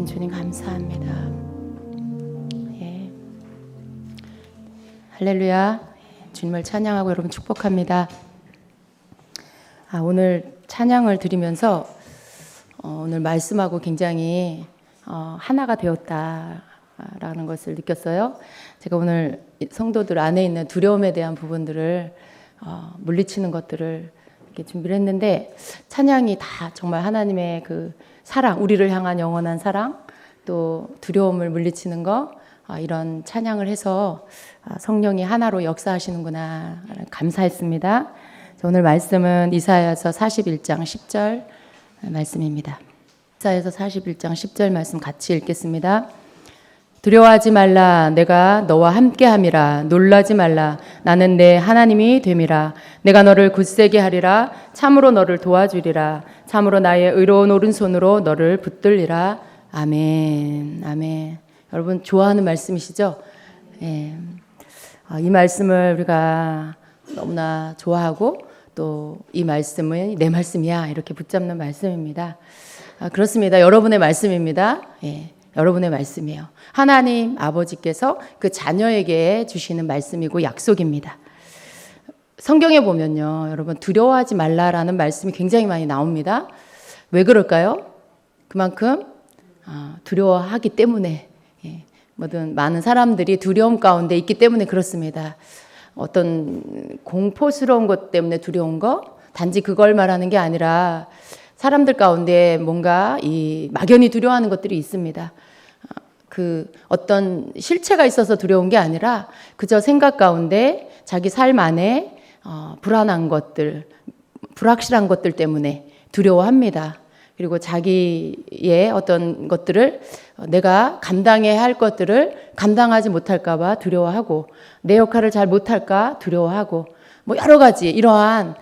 주신 주님 감사합니다. 예. 할렐루야. 주님을 찬양하고 여러분 축복합니다. 오늘 찬양을 드리면서 오늘 말씀하고 굉장히 하나가 되었다라는 것을 느꼈어요. 제가 오늘 성도들 안에 있는 두려움에 대한 부분들을 물리치는 것들을 이렇게 준비를 했는데, 찬양이 다 정말 하나님의 그 사랑, 우리를 향한 영원한 사랑, 또 두려움을 물리치는 거, 이런 찬양을 해서 성령이 하나로 역사하시는구나 감사했습니다. 오늘 말씀은 이사야서 41장 10절 말씀입니다. 이사야서 41장 10절 말씀 같이 읽겠습니다. 두려워하지 말라, 내가 너와 함께함이라. 놀라지 말라, 나는 내 하나님이 됨이라. 내가 너를 굳세게 하리라. 참으로 너를 도와주리라. 참으로 나의 의로운 오른손으로 너를 붙들리라. 아멘. 아멘. 여러분 좋아하는 말씀이시죠? 예. 이 말씀을 우리가 너무나 좋아하고 또 이 말씀은 내 말씀이야 이렇게 붙잡는 말씀입니다. 그렇습니다. 여러분의 말씀입니다. 예. 여러분의 말씀이에요. 하나님 아버지께서 그 자녀에게 주시는 말씀이고 약속입니다. 성경에 보면요, 여러분 두려워하지 말라라는 말씀이 굉장히 많이 나옵니다. 왜 그럴까요? 그만큼 두려워하기 때문에, 뭐든 많은 사람들이 두려움 가운데 있기 때문에 그렇습니다. 어떤 공포스러운 것 때문에 두려운 거, 단지 그걸 말하는 게 아니라 사람들 가운데 뭔가 이 막연히 두려워하는 것들이 있습니다. 그 어떤 실체가 있어서 두려운 게 아니라 그저 생각 가운데 자기 삶 안에 불안한 것들, 불확실한 것들 때문에 두려워합니다. 그리고 자기의 어떤 것들을 내가 감당해야 할 것들을 감당하지 못할까 봐 두려워하고, 내 역할을 잘 못할까 두려워하고, 뭐 여러 가지 이러한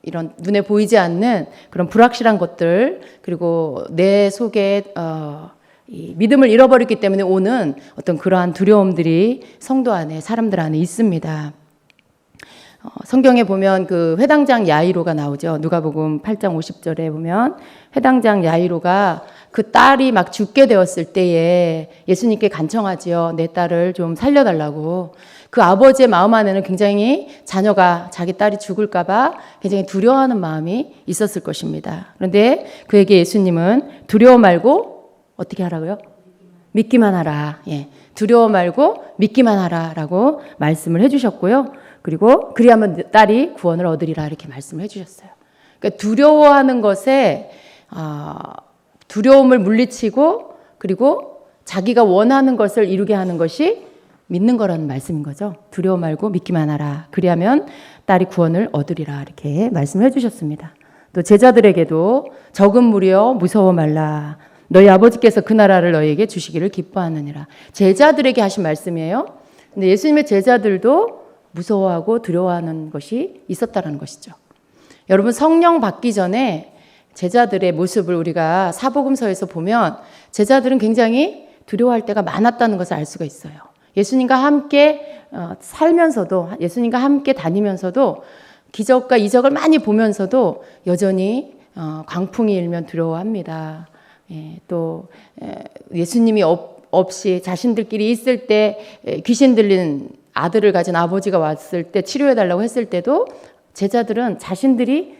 이런 눈에 보이지 않는 그런 불확실한 것들, 그리고 내 속에 이 믿음을 잃어버렸기 때문에 오는 어떤 그러한 두려움들이 성도 안에, 사람들 안에 있습니다. 성경에 보면 그 회당장 야이로가 나오죠. 누가복음 8장 50절에 보면 회당장 야이로가 그 딸이 막 죽게 되었을 때에 예수님께 간청하지요. 내 딸을 좀 살려달라고. 그 아버지의 마음 안에는 굉장히 자녀가, 자기 딸이 죽을까 봐 굉장히 두려워하는 마음이 있었을 것입니다. 그런데 그에게 예수님은 두려워 말고 어떻게 하라고요? 믿기만 하라. 예. 두려워 말고 믿기만 하라라고 말씀을 해주셨고요. 그리고 그리하면 딸이 구원을 얻으리라 이렇게 말씀을 해주셨어요. 그러니까 두려워하는 것에 두려움을 물리치고, 그리고 자기가 원하는 것을 이루게 하는 것이 믿는 거라는 말씀인 거죠. 두려워 말고 믿기만 하라. 그리하면 딸이 구원을 얻으리라 이렇게 말씀을 해주셨습니다. 또 제자들에게도 적은 무리여 무서워 말라. 너희 아버지께서 그 나라를 너희에게 주시기를 기뻐하느니라. 제자들에게 하신 말씀이에요. 근데 예수님의 제자들도 무서워하고 두려워하는 것이 있었다는 것이죠. 여러분, 성령 받기 전에 제자들의 모습을 우리가 사복음서에서 보면 제자들은 굉장히 두려워할 때가 많았다는 것을 알 수가 있어요. 예수님과 함께 살면서도, 예수님과 함께 다니면서도 기적과 이적을 많이 보면서도 여전히 광풍이 일면 두려워합니다. 또 예수님이 없이 자신들끼리 있을 때 귀신 들린 아들을 가진 아버지가 왔을 때 치료해달라고 했을 때도 제자들은 자신들이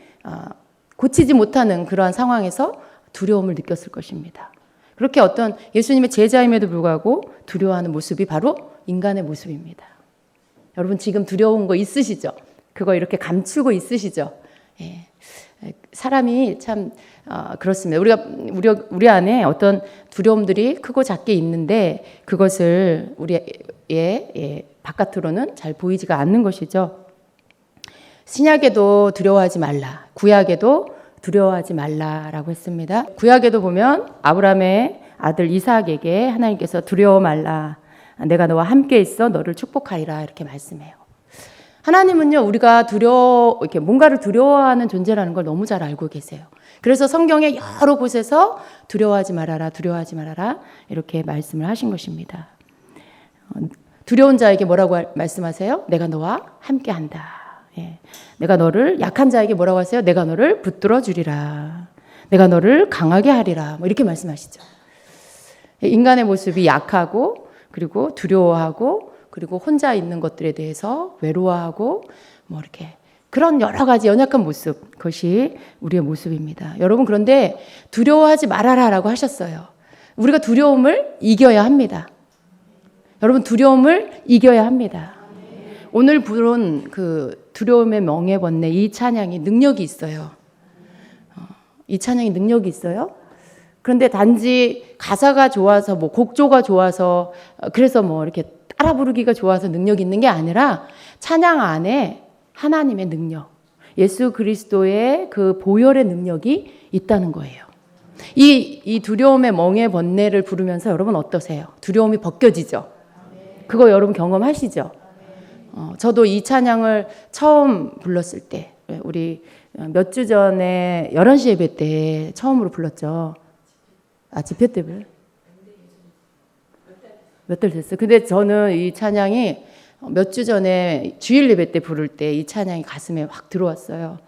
고치지 못하는 그러한 상황에서 두려움을 느꼈을 것입니다. 그렇게 어떤 예수님의 제자임에도 불구하고 두려워하는 모습이 바로 인간의 모습입니다. 여러분 지금 두려운 거 있으시죠? 그거 이렇게 감추고 있으시죠? 예. 사람이 참 그렇습니다. 우리 안에 어떤 두려움들이 크고 작게 있는데 그것을 우리의 바깥으로는 잘 보이지가 않는 것이죠. 신약에도 두려워하지 말라, 구약에도 두려워하지 말라라고 했습니다. 구약에도 보면 아브라함의 아들 이삭에게 하나님께서 두려워 말라, 내가 너와 함께 있어 너를 축복하리라 이렇게 말씀해요. 하나님은요, 우리가 이렇게 뭔가를 두려워하는 존재라는 걸 너무 잘 알고 계세요. 그래서 성경의 여러 곳에서 두려워하지 말아라, 두려워하지 말아라 이렇게 말씀을 하신 것입니다. 두려운 자에게 뭐라고 말씀하세요? 내가 너와 함께 한다. 예. 내가 너를, 약한 자에게 뭐라고 하세요? 내가 너를 붙들어 주리라. 내가 너를 강하게 하리라. 뭐 이렇게 말씀하시죠. 인간의 모습이 약하고 그리고 두려워하고 그리고 혼자 있는 것들에 대해서 외로워하고 뭐 이렇게 그런 여러 가지 연약한 모습, 그것이 우리의 모습입니다. 여러분, 그런데 두려워하지 말아라라고 하셨어요. 우리가 두려움을 이겨야 합니다. 여러분, 두려움을 이겨야 합니다. 오늘 부른 그 두려움의 멍에 번뇌 이 찬양이 능력이 있어요. 이 찬양이 능력이 있어요. 그런데 단지 가사가 좋아서 뭐 곡조가 좋아서 그래서 뭐 이렇게 따라 부르기가 좋아서 능력이 있는 게 아니라 찬양 안에 하나님의 능력, 예수 그리스도의 그 보혈의 능력이 있다는 거예요. 이 두려움의 멍에 번뇌를 부르면서 여러분 어떠세요? 두려움이 벗겨지죠? 그거 여러분 경험하시죠? 저도 이 찬양을 처음 불렀을 때 우리 몇 주 전에 11시 예배 때 처음으로 불렀죠. 집회 때 몇 달 됐어요. 근데 저는 이 찬양이 몇 주 전에 주일 예배 때 부를 때 이 찬양이 가슴에 확 들어왔어요.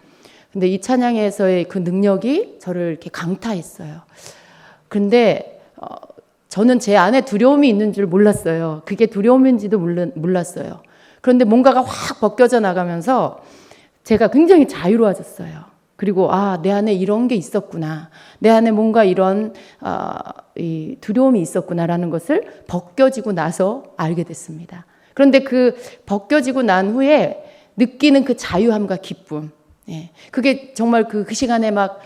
근데 이 찬양에서의 그 능력이 저를 이렇게 강타했어요. 근데 저는 제 안에 두려움이 있는 줄 몰랐어요. 그게 두려움인지도 몰랐어요. 그런데 뭔가가 확 벗겨져 나가면서 제가 굉장히 자유로워졌어요. 그리고 내 안에 이런 게 있었구나. 내 안에 뭔가 이런 이 두려움이 있었구나라는 것을 벗겨지고 나서 알게 됐습니다. 그런데 그 벗겨지고 난 후에 느끼는 그 자유함과 기쁨, 그게 정말 그 시간에 막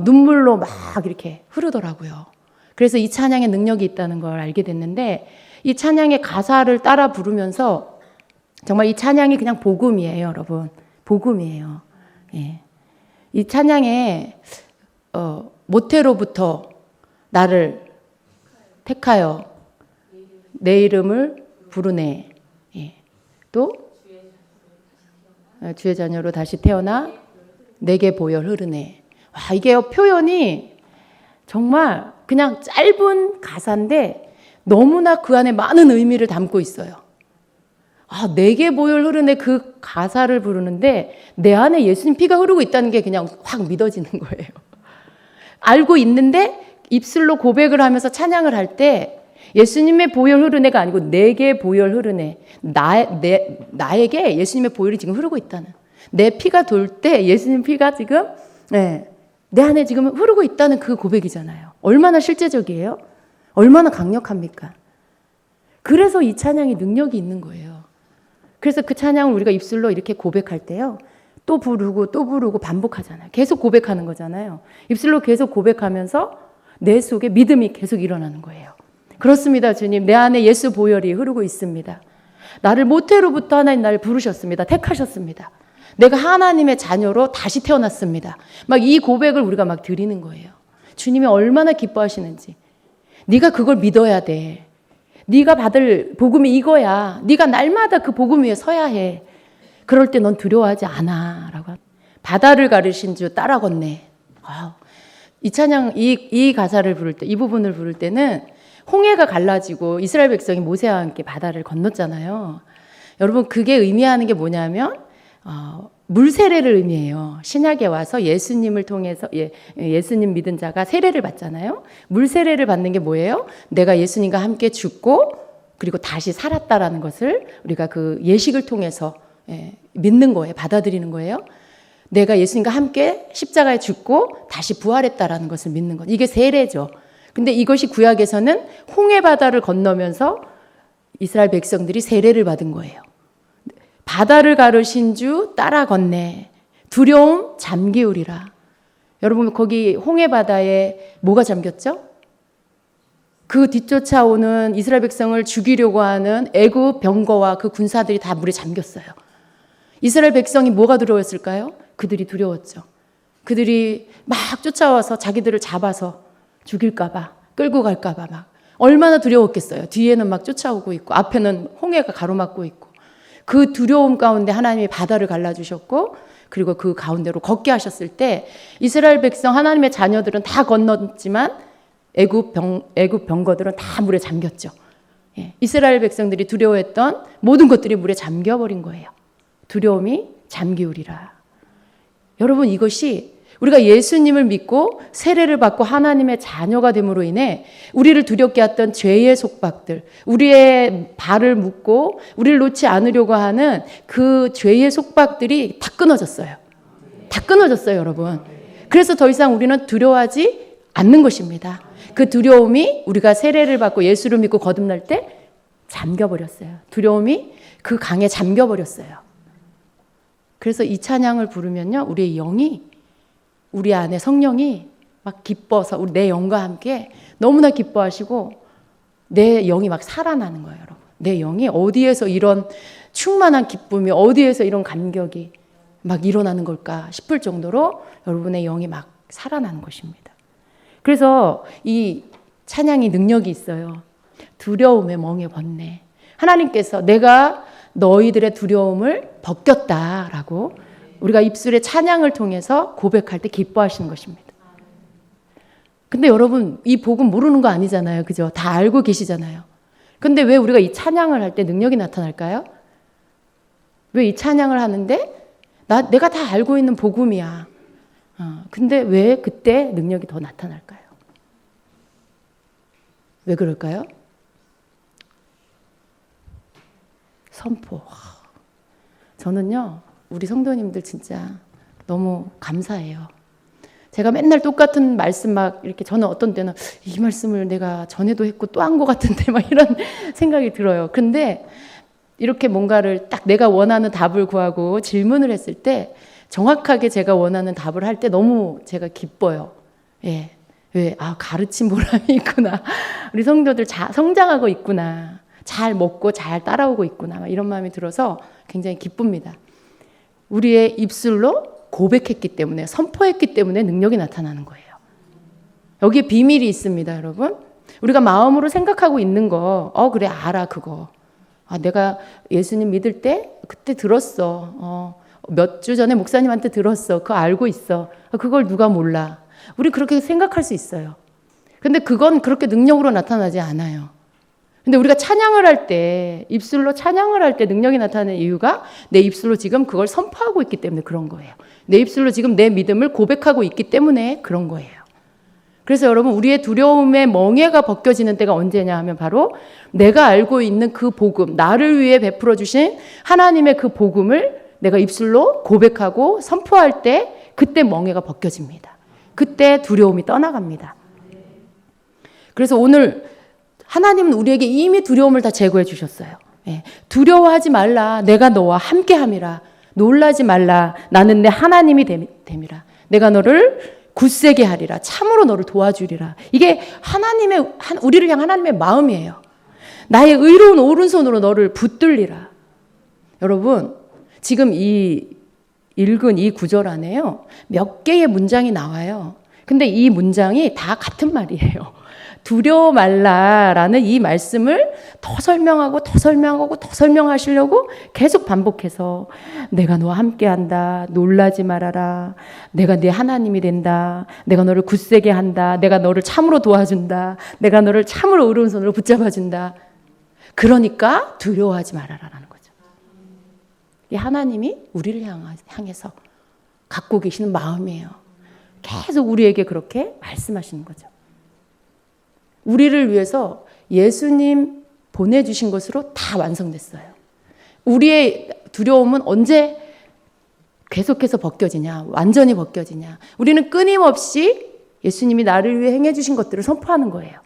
눈물로 막 이렇게 흐르더라고요. 그래서 이 찬양에 능력이 있다는 걸 알게 됐는데 이 찬양의 가사를 따라 부르면서 정말 이 찬양이 그냥 복음이에요, 여러분. 복음이에요. 이 찬양에 모태로부터 나를 택하여 내 이름을 부르네. 또 주의 자녀로 다시 태어나 내게 보혈 흐르네. 와, 이게 표현이 정말 그냥 짧은 가사인데 너무나 그 안에 많은 의미를 담고 있어요. 내게 보혈 흐르네 그 가사를 부르는데 내 안에 예수님 피가 흐르고 있다는 게 그냥 확 믿어지는 거예요. 알고 있는데 입술로 고백을 하면서 찬양을 할 때 예수님의 보혈 흐르네가 아니고 내게 보혈 흐르네. 나에게 예수님의 보혈이 지금 흐르고 있다는. 내 피가 돌 때 예수님 피가 지금 내 안에 지금 흐르고 있다는 그 고백이잖아요. 얼마나 실제적이에요? 얼마나 강력합니까? 그래서 이 찬양이 능력이 있는 거예요. 그래서 그 찬양을 우리가 입술로 이렇게 고백할 때요. 또 부르고 반복하잖아요. 계속 고백하는 거잖아요. 입술로 계속 고백하면서 내 속에 믿음이 계속 일어나는 거예요. 그렇습니다, 주님. 내 안에 예수 보혈이 흐르고 있습니다. 나를 모태로부터 하나님 나를 부르셨습니다. 택하셨습니다. 내가 하나님의 자녀로 다시 태어났습니다. 막 이 고백을 우리가 막 드리는 거예요. 주님이 얼마나 기뻐하시는지. 네가 그걸 믿어야 돼. 네가 받을 복음이 이거야. 네가 날마다 그 복음 위에 서야 해. 그럴 때 넌 두려워하지 않아. 라고. 바다를 가르신 주 따라 걷네. 이 찬양, 이 가사를 부를 때, 이 부분을 부를 때는 홍해가 갈라지고 이스라엘 백성이 모세와 함께 바다를 건넜잖아요. 여러분, 그게 의미하는 게 뭐냐면 물 세례를 의미해요. 신약에 와서 예수님을 통해서 예수님 믿은 자가 세례를 받잖아요. 물 세례를 받는 게 뭐예요? 내가 예수님과 함께 죽고 그리고 다시 살았다라는 것을 우리가 그 예식을 통해서 믿는 거예요. 받아들이는 거예요. 내가 예수님과 함께 십자가에 죽고 다시 부활했다라는 것을 믿는 것. 이게 세례죠. 근데 이것이 구약에서는 홍해 바다를 건너면서 이스라엘 백성들이 세례를 받은 거예요. 바다를 가르신 주 따라 걷네. 두려움 잠기우리라. 여러분, 거기 홍해 바다에 뭐가 잠겼죠? 그 뒤쫓아오는 이스라엘 백성을 죽이려고 하는 애굽 병거와 그 군사들이 다 물에 잠겼어요. 이스라엘 백성이 뭐가 두려웠을까요? 그들이 두려웠죠. 그들이 막 쫓아와서 자기들을 잡아서 죽일까봐, 끌고 갈까봐 막 얼마나 두려웠겠어요. 뒤에는 막 쫓아오고 있고 앞에는 홍해가 가로막고 있고 그 두려움 가운데 하나님이 바다를 갈라주셨고 그리고 그 가운데로 걷게 하셨을 때 이스라엘 백성 하나님의 자녀들은 다 건넜지만 애굽 병거들은 다 물에 잠겼죠. 이스라엘 백성들이 두려워했던 모든 것들이 물에 잠겨버린 거예요. 두려움이 잠기우리라. 여러분, 이것이 우리가 예수님을 믿고 세례를 받고 하나님의 자녀가 됨으로 인해 우리를 두렵게 했던 죄의 속박들, 우리의 발을 묶고 우리를 놓지 않으려고 하는 그 죄의 속박들이 다 끊어졌어요. 다 끊어졌어요, 여러분. 그래서 더 이상 우리는 두려워하지 않는 것입니다. 그 두려움이 우리가 세례를 받고 예수를 믿고 거듭날 때 잠겨버렸어요. 두려움이 그 강에 잠겨버렸어요. 그래서 이 찬양을 부르면요, 우리의 영이, 우리 안에 성령이 막 기뻐서 내 영과 함께 너무나 기뻐하시고 내 영이 막 살아나는 거예요, 여러분. 내 영이 어디에서 이런 충만한 기쁨이, 어디에서 이런 감격이 막 일어나는 걸까 싶을 정도로 여러분의 영이 막 살아나는 것입니다. 그래서 이 찬양이 능력이 있어요. 두려움에 멍에 벗네. 하나님께서 내가 너희들의 두려움을 벗겼다라고 우리가 입술의 찬양을 통해서 고백할 때 기뻐하시는 것입니다. 근데 여러분, 이 복음 모르는 거 아니잖아요. 그죠? 다 알고 계시잖아요. 근데 왜 우리가 이 찬양을 할 때 능력이 나타날까요? 왜 이 찬양을 하는데 내가 다 알고 있는 복음이야. 근데 왜 그때 능력이 더 나타날까요? 왜 그럴까요? 선포. 저는요, 우리 성도님들 진짜 너무 감사해요. 제가 맨날 똑같은 말씀 막 이렇게, 저는 어떤 때는 이 말씀을 내가 전에도 했고 또 한 것 같은데 막 이런 생각이 들어요. 근데 이렇게 뭔가를 딱 내가 원하는 답을 구하고 질문을 했을 때 정확하게 제가 원하는 답을 할 때 너무 제가 기뻐요. 예. 왜? 가르친 보람이 있구나. 우리 성도들 성장하고 있구나. 잘 먹고 잘 따라오고 있구나. 이런 마음이 들어서 굉장히 기쁩니다. 우리의 입술로 고백했기 때문에, 선포했기 때문에 능력이 나타나는 거예요. 여기에 비밀이 있습니다, 여러분. 우리가 마음으로 생각하고 있는 거, 그래, 알아, 그거. 내가 예수님 믿을 때 그때 들었어. 몇 주 전에 목사님한테 들었어. 그거 알고 있어. 그걸 누가 몰라. 우리 그렇게 생각할 수 있어요. 근데 그건 그렇게 능력으로 나타나지 않아요. 근데 우리가 찬양을 할 때, 입술로 찬양을 할 때 능력이 나타나는 이유가 내 입술로 지금 그걸 선포하고 있기 때문에 그런 거예요. 내 입술로 지금 내 믿음을 고백하고 있기 때문에 그런 거예요. 그래서 여러분, 우리의 두려움의 멍에가 벗겨지는 때가 언제냐 하면 바로 내가 알고 있는 그 복음, 나를 위해 베풀어 주신 하나님의 그 복음을 내가 입술로 고백하고 선포할 때 그때 멍에가 벗겨집니다. 그때 두려움이 떠나갑니다. 그래서 오늘 하나님은 우리에게 이미 두려움을 다 제거해 주셨어요. 예. 두려워하지 말라. 내가 너와 함께함이라. 놀라지 말라. 나는 내 하나님이 됨이라. 내가 너를 굳세게 하리라. 참으로 너를 도와주리라. 이게 우리를 향한 하나님의 마음이에요. 나의 의로운 오른손으로 너를 붙들리라. 여러분, 지금 읽은 이 구절 안에요, 몇 개의 문장이 나와요. 근데 이 문장이 다 같은 말이에요. 두려워 말라라는 이 말씀을 더 설명하고 더 설명하고 더 설명하시려고 계속 반복해서 내가 너와 함께한다. 놀라지 말아라. 내가 네 하나님이 된다. 내가 너를 굳세게 한다. 내가 너를 참으로 도와준다. 내가 너를 참으로 오른손으로 붙잡아준다. 그러니까 두려워하지 말아라라는 거죠. 이 하나님이 우리를 향해서 갖고 계시는 마음이에요. 계속 우리에게 그렇게 말씀하시는 거죠. 우리를 위해서 예수님 보내주신 것으로 다 완성됐어요. 우리의 두려움은 언제 계속해서 벗겨지냐, 완전히 벗겨지냐. 우리는 끊임없이 예수님이 나를 위해 행해주신 것들을 선포하는 거예요.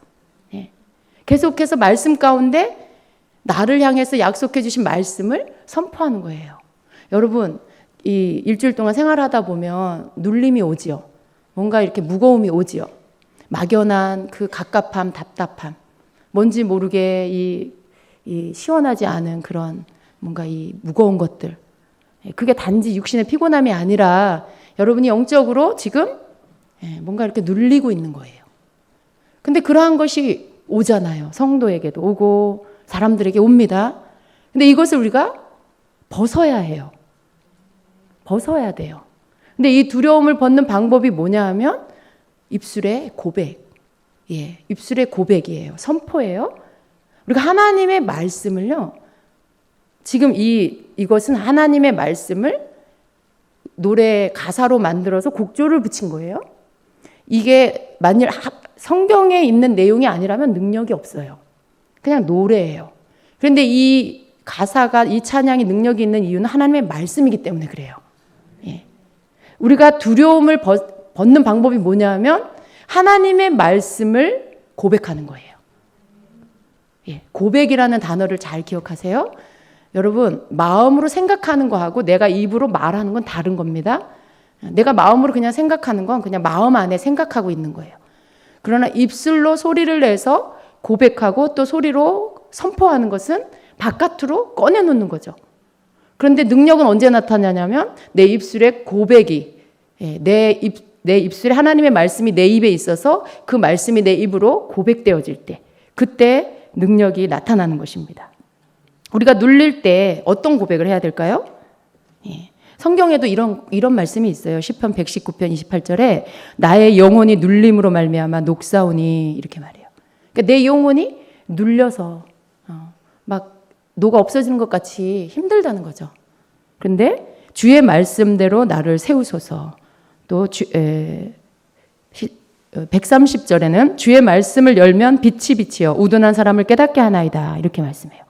예. 계속해서 말씀 가운데 나를 향해서 약속해 주신 말씀을 선포하는 거예요. 여러분, 이 일주일 동안 생활하다 보면 눌림이 오지요. 뭔가 이렇게 무거움이 오지요. 막연한 그 갑갑함, 답답함, 뭔지 모르게 이 시원하지 않은 그런 뭔가 이 무거운 것들. 그게 단지 육신의 피곤함이 아니라 여러분이 영적으로 지금 뭔가 이렇게 눌리고 있는 거예요. 근데 그러한 것이 오잖아요. 성도에게도 오고 사람들에게 옵니다. 근데 이것을 우리가 벗어야 해요. 벗어야 돼요. 근데 이 두려움을 벗는 방법이 뭐냐 하면 입술의 고백. 예, 입술의 고백이에요. 선포예요. 우리가 하나님의 말씀을요. 지금 이것은 하나님의 말씀을 노래 가사로 만들어서 곡조를 붙인 거예요. 이게 만일 성경에 있는 내용이 아니라면 능력이 없어요. 그냥 노래예요. 그런데 이 가사가, 이 찬양이 능력이 있는 이유는 하나님의 말씀이기 때문에 그래요. 예. 우리가 두려움을 벗는 방법이 뭐냐면 하나님의 말씀을 고백하는 거예요. 예. 고백이라는 단어를 잘 기억하세요. 여러분, 마음으로 생각하는 거하고 내가 입으로 말하는 건 다른 겁니다. 내가 마음으로 그냥 생각하는 건 그냥 마음 안에 생각하고 있는 거예요. 그러나 입술로 소리를 내서 고백하고 또 소리로 선포하는 것은 바깥으로 꺼내놓는 거죠. 그런데 능력은 언제 나타나냐면 내 입술의 고백이, 내 입술에 하나님의 말씀이 내 입에 있어서 그 말씀이 내 입으로 고백되어질 때, 그때 능력이 나타나는 것입니다. 우리가 눌릴 때 어떤 고백을 해야 될까요? 예. 성경에도 이런 말씀이 있어요. 시편 119편 28절에 나의 영혼이 눌림으로 말미암아 녹사오니 이렇게 말해요. 그러니까 내 영혼이 눌려서 막 녹아 없어지는 것 같이 힘들다는 거죠. 그런데 주의 말씀대로 나를 세우소서. 또 130절에는 주의 말씀을 열면 빛이 비치어 우둔한 사람을 깨닫게 하나이다. 이렇게 말씀해요.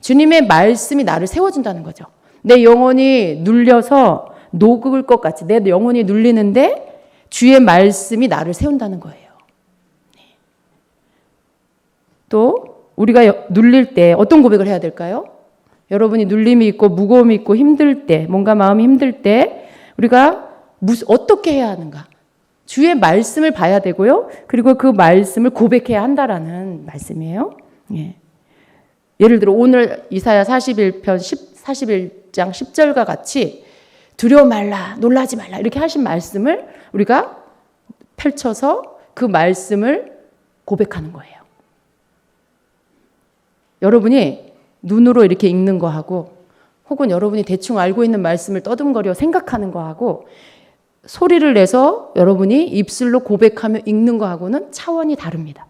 주님의 말씀이 나를 세워준다는 거죠. 내 영혼이 눌려서 녹을 것 같이 내 영혼이 눌리는데 주의 말씀이 나를 세운다는 거예요. 또 우리가 눌릴 때 어떤 고백을 해야 될까요? 여러분이 눌림이 있고 무거움이 있고 힘들 때, 뭔가 마음이 힘들 때 우리가 어떻게 해야 하는가? 주의 말씀을 봐야 되고요. 그리고 그 말씀을 고백해야 한다라는 말씀이에요. 예. 예를 들어 오늘 이사야 41장 10절과 같이 두려워 말라, 놀라지 말라 이렇게 하신 말씀을 우리가 펼쳐서 그 말씀을 고백하는 거예요. 여러분이 눈으로 이렇게 읽는 거하고 혹은 여러분이 대충 알고 있는 말씀을 떠듬거려 생각하는 거하고 소리를 내서 여러분이 입술로 고백하며 읽는 거하고는 차원이 다릅니다.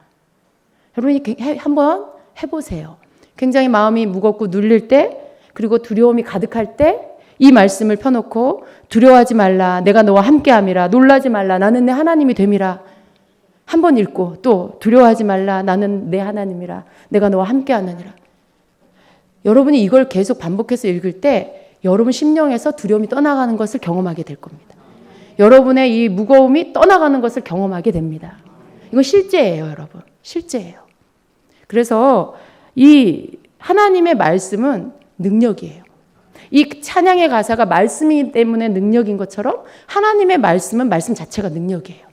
여러분이 한번 해보세요. 굉장히 마음이 무겁고 눌릴 때 그리고 두려움이 가득할 때 이 말씀을 펴놓고 두려워하지 말라 내가 너와 함께함이라 놀라지 말라 나는 내 하나님이 됨이라 한번 읽고 또 두려워하지 말라 나는 내 하나님이라 내가 너와 함께하느니라. 여러분이 이걸 계속 반복해서 읽을 때 여러분 심령에서 두려움이 떠나가는 것을 경험하게 될 겁니다. 여러분의 이 무거움이 떠나가는 것을 경험하게 됩니다. 이건 실제예요, 여러분. 실제예요. 그래서 이 하나님의 말씀은 능력이에요. 이 찬양의 가사가 말씀이기 때문에 능력인 것처럼 하나님의 말씀은 말씀 자체가 능력이에요.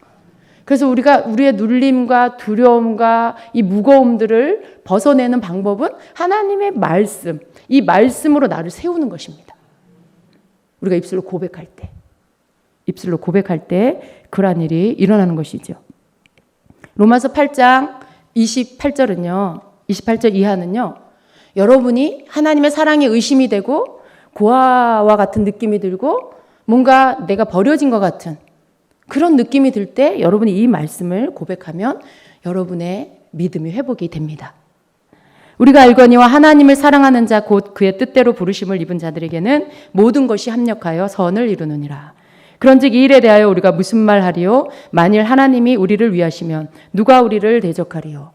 그래서 우리가 우리의 눌림과 두려움과 이 무거움들을 벗어내는 방법은 하나님의 말씀, 이 말씀으로 나를 세우는 것입니다. 우리가 입술로 고백할 때 그러한 일이 일어나는 것이죠. 로마서 8장 28절 이하는요. 여러분이 하나님의 사랑에 의심이 되고 고아와 같은 느낌이 들고 뭔가 내가 버려진 것 같은 그런 느낌이 들 때 여러분이 이 말씀을 고백하면 여러분의 믿음이 회복이 됩니다. 우리가 알거니와 하나님을 사랑하는 자 곧 그의 뜻대로 부르심을 입은 자들에게는 모든 것이 합력하여 선을 이루느니라. 그런즉 이 일에 대하여 우리가 무슨 말하리요? 만일 하나님이 우리를 위하시면 누가 우리를 대적하리요?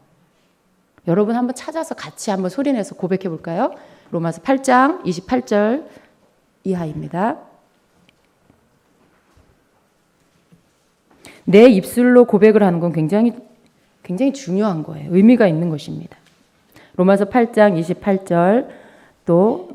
여러분 한번 찾아서 같이 한번 소리내서 고백해 볼까요? 로마서 8장 28절 이하입니다. 내 입술로 고백을 하는 건 굉장히 중요한 거예요. 의미가 있는 것입니다. 로마서 8장 28절 또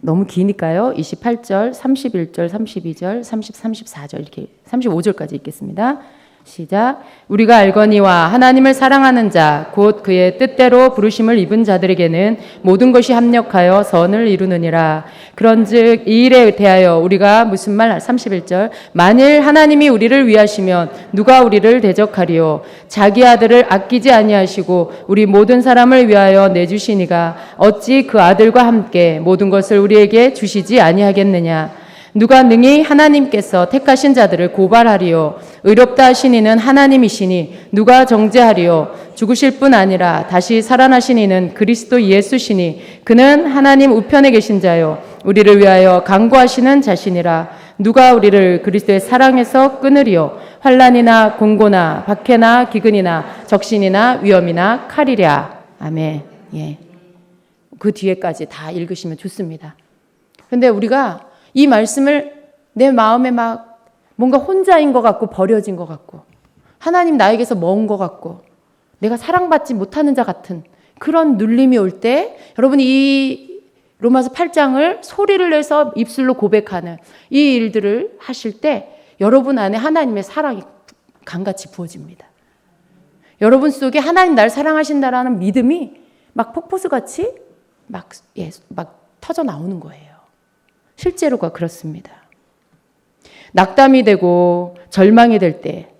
너무 기니까요. 28절, 31절, 32절, 34절 이렇게 35절까지 읽겠습니다. 시작. 우리가 알거니와 하나님을 사랑하는 자 곧 그의 뜻대로 부르심을 입은 자들에게는 모든 것이 합력하여 선을 이루느니라. 그런즉 이 일에 대하여 우리가 무슨 말 31절 만일 하나님이 우리를 위하시면 누가 우리를 대적하리요? 자기 아들을 아끼지 아니하시고 우리 모든 사람을 위하여 내주시니가 어찌 그 아들과 함께 모든 것을 우리에게 주시지 아니하겠느냐? 누가 능히 하나님께서 택하신 자들을 고발하리요? 의롭다 하신 이는 하나님이시니 누가 정죄하리요? 죽으실 뿐 아니라 다시 살아나신 이는 그리스도 예수시니 그는 하나님 우편에 계신 자요 우리를 위하여 간구하시는 자시니라. 누가 우리를 그리스도의 사랑에서 끊으리요? 환난이나 공고나 박해나 기근이나 적신이나 위험이나 칼이랴. 아멘. 예. 그 뒤에까지 다 읽으시면 좋습니다. 근데 우리가 이 말씀을 내 마음에 막 뭔가 혼자인 것 같고 버려진 것 같고 하나님 나에게서 먼 것 같고 내가 사랑받지 못하는 자 같은 그런 눌림이 올 때 여러분 이 로마서 8장을 소리를 내서 입술로 고백하는 이 일들을 하실 때 여러분 안에 하나님의 사랑이 강같이 부어집니다. 여러분 속에 하나님 날 사랑하신다라는 믿음이 막 폭포수같이 막 터져 나오는 거예요. 실제로가 그렇습니다. 낙담이 되고 절망이 될 때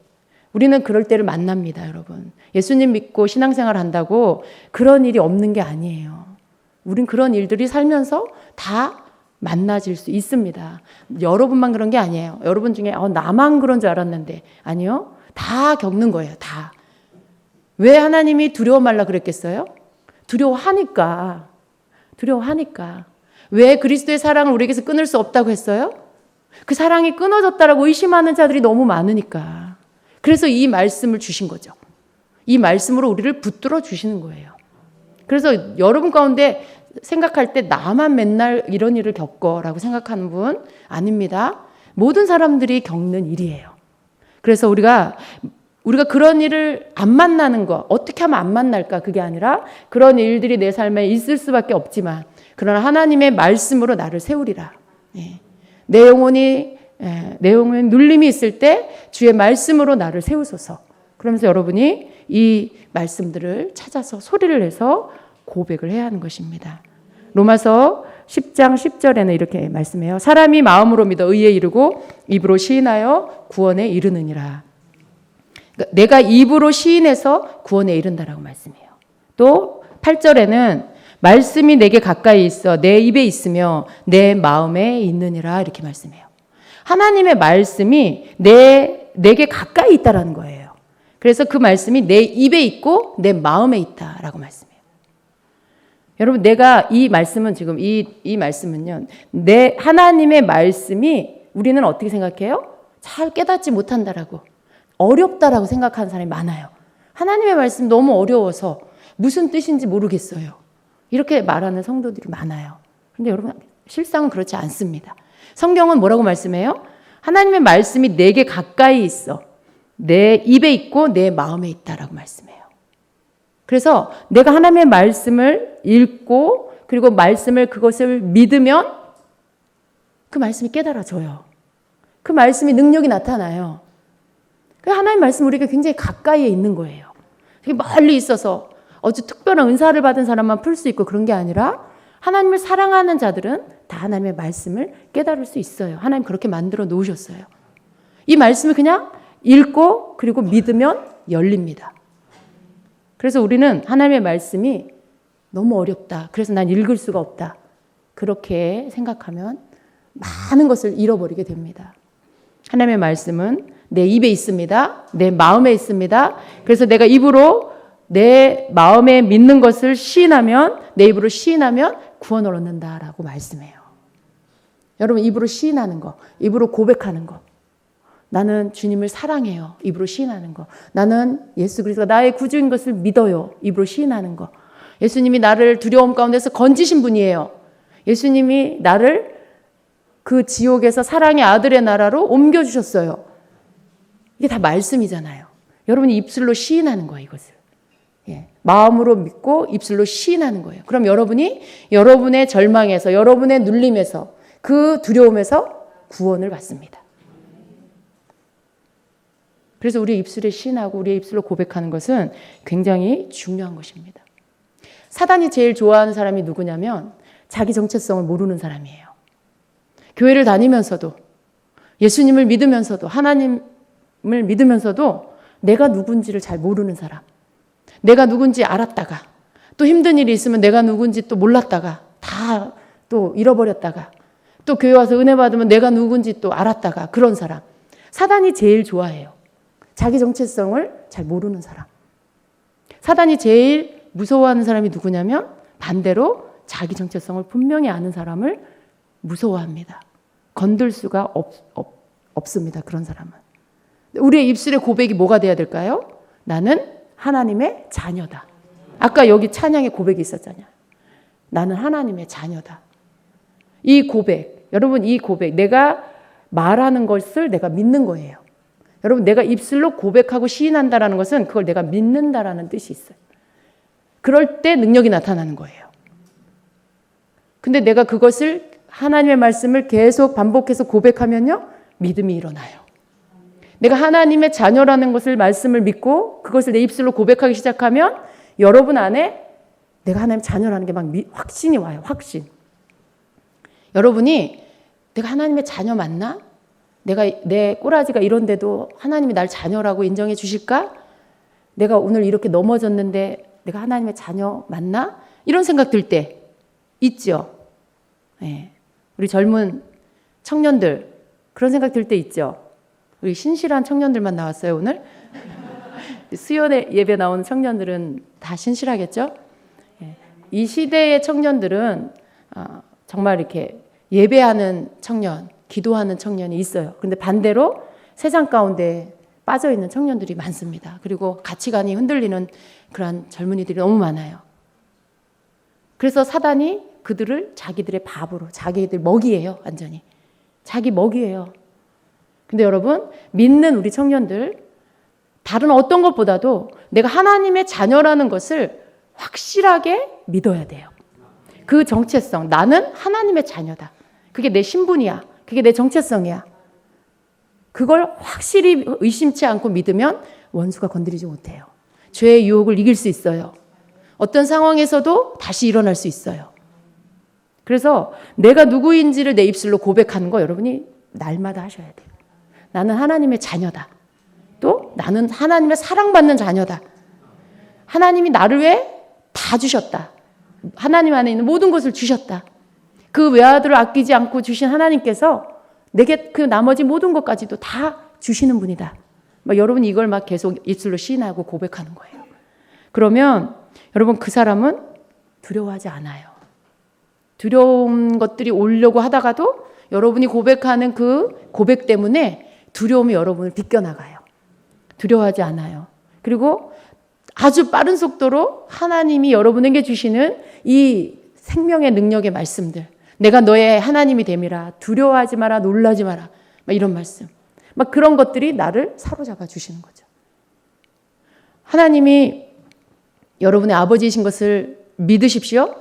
우리는 그럴 때를 만납니다, 여러분. 예수님 믿고 신앙생활 한다고 그런 일이 없는 게 아니에요. 우린 그런 일들이 살면서 다 만나질 수 있습니다. 여러분만 그런 게 아니에요. 여러분 중에 나만 그런 줄 알았는데 아니요. 다 겪는 거예요. 다. 왜 하나님이 두려워 말라 그랬겠어요? 두려워하니까. 왜 그리스도의 사랑을 우리에게서 끊을 수 없다고 했어요? 그 사랑이 끊어졌다라고 의심하는 자들이 너무 많으니까. 그래서 이 말씀을 주신 거죠. 이 말씀으로 우리를 붙들어 주시는 거예요. 그래서 여러분 가운데 생각할 때 나만 맨날 이런 일을 겪어라고 생각하는 분 아닙니다. 모든 사람들이 겪는 일이에요. 그래서 우리가 그런 일을 안 만나는 거, 어떻게 하면 안 만날까? 그게 아니라 그런 일들이 내 삶에 있을 수밖에 없지만 그러나 하나님의 말씀으로 나를 세우리라. 내 영혼에 눌림이 있을 때 주의 말씀으로 나를 세우소서. 그러면서 여러분이 이 말씀들을 찾아서 소리를 내서 고백을 해야 하는 것입니다. 로마서 10장 10절에는 이렇게 말씀해요. 사람이 마음으로 믿어 의에 이르고 입으로 시인하여 구원에 이르느니라. 그러니까 내가 입으로 시인해서 구원에 이른다라고 말씀해요. 또 8절에는 말씀이 내게 가까이 있어 내 입에 있으며 내 마음에 있느니라 이렇게 말씀해요. 하나님의 말씀이 내게 가까이 있다라는 거예요. 그래서 그 말씀이 내 입에 있고 내 마음에 있다라고 말씀해요. 여러분 내가 이 말씀은 지금 이 말씀은요. 내 하나님의 말씀이 우리는 어떻게 생각해요? 잘 깨닫지 못한다라고 어렵다라고 생각하는 사람이 많아요. 하나님의 말씀 너무 어려워서 무슨 뜻인지 모르겠어요. 이렇게 말하는 성도들이 많아요. 그런데 여러분 실상은 그렇지 않습니다. 성경은 뭐라고 말씀해요? 하나님의 말씀이 내게 가까이 있어. 내 입에 있고 내 마음에 있다라고 말씀해요. 그래서 내가 하나님의 말씀을 읽고 그리고 그것을 믿으면 그 말씀이 깨달아져요. 그 말씀이 능력이 나타나요. 그 하나님의 말씀 우리가 굉장히 가까이에 있는 거예요. 멀리 있어서 아주 특별한 은사를 받은 사람만 풀 수 있고 그런 게 아니라 하나님을 사랑하는 자들은 다 하나님의 말씀을 깨달을 수 있어요. 하나님 그렇게 만들어 놓으셨어요. 이 말씀을 그냥 읽고 그리고 믿으면 열립니다. 그래서 우리는 하나님의 말씀이 너무 어렵다. 그래서 난 읽을 수가 없다. 그렇게 생각하면 많은 것을 잃어버리게 됩니다. 하나님의 말씀은 내 입에 있습니다. 내 마음에 있습니다. 그래서 내가 입으로 내 마음에 믿는 것을 시인하면 내 입으로 시인하면 구원을 얻는다라고 말씀해요. 여러분 입으로 시인하는 거, 입으로 고백하는 거. 나는 주님을 사랑해요. 입으로 시인하는 거. 나는 예수 그리스도가 나의 구주인 것을 믿어요. 입으로 시인하는 거. 예수님이 나를 두려움 가운데서 건지신 분이에요. 예수님이 나를 그 지옥에서 사랑의 아들의 나라로 옮겨주셨어요. 이게 다 말씀이잖아요. 여러분이 입술로 시인하는 거예요, 이것을. 마음으로 믿고 입술로 시인하는 거예요. 그럼 여러분이 여러분의 절망에서, 여러분의 눌림에서, 그 두려움에서 구원을 받습니다. 그래서 우리의 입술에 시인하고 우리의 입술로 고백하는 것은 굉장히 중요한 것입니다. 사단이 제일 좋아하는 사람이 누구냐면 자기 정체성을 모르는 사람이에요. 교회를 다니면서도 예수님을 믿으면서도 하나님을 믿으면서도 내가 누군지를 잘 모르는 사람. 내가 누군지 알았다가 또 힘든 일이 있으면 내가 누군지 또 몰랐다가 다 또 잃어버렸다가 또 교회 와서 은혜 받으면 내가 누군지 또 알았다가 그런 사람. 사단이 제일 좋아해요. 자기 정체성을 잘 모르는 사람. 사단이 제일 무서워하는 사람이 누구냐면 반대로 자기 정체성을 분명히 아는 사람을 무서워합니다. 건들 수가 없습니다. 그런 사람은. 우리의 입술의 고백이 뭐가 돼야 될까요? 나는 하나님의 자녀다. 아까 여기 찬양의 고백이 있었잖아요. 나는 하나님의 자녀다. 이 고백, 여러분 이 고백, 내가 말하는 것을 내가 믿는 거예요. 여러분 내가 입술로 고백하고 시인한다라는 것은 그걸 내가 믿는다라는 뜻이 있어요. 그럴 때 능력이 나타나는 거예요. 근데 내가 그것을 하나님의 말씀을 계속 반복해서 고백하면요, 믿음이 일어나요. 내가 하나님의 자녀라는 것을 말씀을 믿고 그것을 내 입술로 고백하기 시작하면 여러분 안에 내가 하나님의 자녀라는 게 막 확신이 와요. 확신. 여러분이 내가 하나님의 자녀 맞나? 내 꼬라지가 이런데도 하나님이 날 자녀라고 인정해 주실까? 내가 오늘 이렇게 넘어졌는데 내가 하나님의 자녀 맞나? 이런 생각 들 때 있죠. 네. 우리 젊은 청년들 그런 생각 들 때 있죠. 우리 신실한 청년들만 나왔어요 오늘. 수요일 예배 나오는 청년들은 다 신실하겠죠. 네. 이 시대의 청년들은 정말 이렇게 예배하는 청년, 기도하는 청년이 있어요. 그런데 반대로 세상 가운데 빠져 있는 청년들이 많습니다. 그리고 가치관이 흔들리는 그런 젊은이들이 너무 많아요. 그래서 사단이 그들을 자기들의 밥으로, 자기들 먹이예요. 완전히. 자기 먹이예요. 근데 여러분, 믿는 우리 청년들, 다른 어떤 것보다도 내가 하나님의 자녀라는 것을 확실하게 믿어야 돼요. 그 정체성, 나는 하나님의 자녀다. 그게 내 신분이야. 그게 내 정체성이야. 그걸 확실히 의심치 않고 믿으면 원수가 건드리지 못해요. 죄의 유혹을 이길 수 있어요. 어떤 상황에서도 다시 일어날 수 있어요. 그래서 내가 누구인지를 내 입술로 고백하는 거 여러분이 날마다 하셔야 돼요. 나는 하나님의 자녀다. 또 나는 하나님의 사랑받는 자녀다. 하나님이 나를 위해 다 주셨다. 하나님 안에 있는 모든 것을 주셨다. 그 외아들을 아끼지 않고 주신 하나님께서 내게 그 나머지 모든 것까지도 다 주시는 분이다. 여러분 이걸 막 계속 입술로 시인하고 고백하는 거예요. 그러면 여러분 그 사람은 두려워하지 않아요. 두려운 것들이 오려고 하다가도 여러분이 고백하는 그 고백 때문에 두려움이 여러분을 비껴나가요. 두려워하지 않아요. 그리고 아주 빠른 속도로 하나님이 여러분에게 주시는 이 생명의 능력의 말씀들, 내가 너의 하나님이 됨이라, 두려워하지 마라, 놀라지 마라, 이런 말씀, 그런 것들이 나를 사로잡아 주시는 거죠. 하나님이 여러분의 아버지이신 것을 믿으십시오.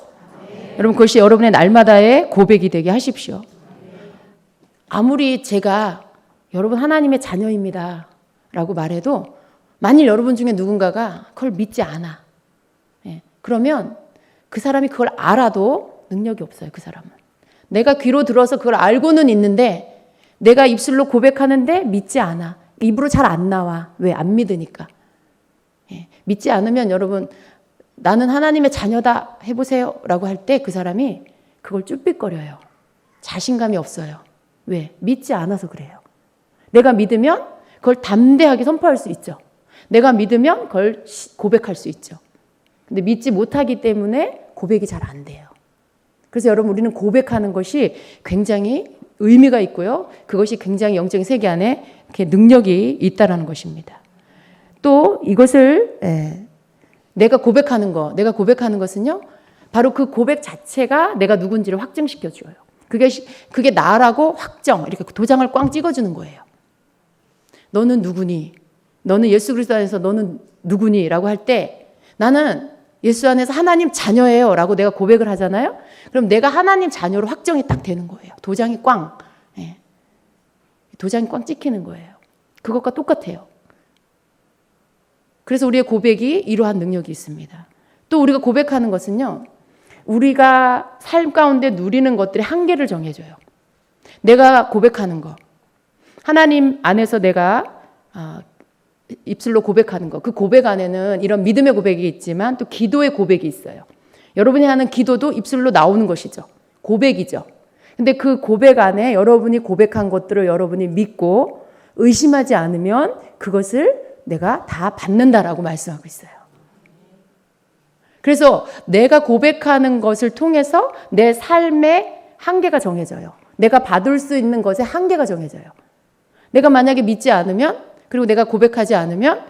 여러분 그것이 여러분의 날마다의 고백이 되게 하십시오. 아무리 제가 여러분 하나님의 자녀입니다 라고 말해도 만일 여러분 중에 누군가가 그걸 믿지 않아. 그러면 그 사람이 그걸 알아도 능력이 없어요. 그 사람은. 내가 귀로 들어서 그걸 알고는 있는데 내가 입술로 고백하는데 믿지 않아. 입으로 잘 안 나와. 왜? 안 믿으니까. 믿지 않으면 여러분 나는 하나님의 자녀다 해보세요 라고 할 때 그 사람이 그걸 쭈삣거려요. 자신감이 없어요. 왜? 믿지 않아서 그래요. 내가 믿으면 그걸 담대하게 선포할 수 있죠. 내가 믿으면 그걸 고백할 수 있죠. 근데 믿지 못하기 때문에 고백이 잘 안 돼요. 그래서 여러분 우리는 고백하는 것이 굉장히 의미가 있고요. 그것이 굉장히 영적인 세계 안에 이렇게 능력이 있다라는 것입니다. 또 이것을 내가 고백하는 것은요. 바로 그 고백 자체가 내가 누군지를 확증시켜 줘요. 그게 나라고 확정, 이렇게 도장을 꽝 찍어주는 거예요. 너는 누구니? 너는 예수 그리스도 안에서 너는 누구니? 라고 할 때 나는 예수 안에서 하나님 자녀예요 라고 내가 고백을 하잖아요. 그럼 내가 하나님 자녀로 확정이 딱 되는 거예요. 도장이 꽝 찍히는 거예요. 그것과 똑같아요. 그래서 우리의 고백이 이러한 능력이 있습니다. 또 우리가 고백하는 것은요. 우리가 삶 가운데 누리는 것들의 한계를 정해줘요. 내가 고백하는 거. 하나님 안에서 내가 입술로 고백하는 거. 그 고백 안에는 이런 믿음의 고백이 있지만 또 기도의 고백이 있어요. 여러분이 하는 기도도 입술로 나오는 것이죠. 고백이죠. 근데 그 고백 안에 여러분이 고백한 것들을 여러분이 믿고 의심하지 않으면 그것을 내가 다 받는다라고 말씀하고 있어요. 그래서 내가 고백하는 것을 통해서 내 삶의 한계가 정해져요. 내가 받을 수 있는 것의 한계가 정해져요. 내가 만약에 믿지 않으면, 그리고 내가 고백하지 않으면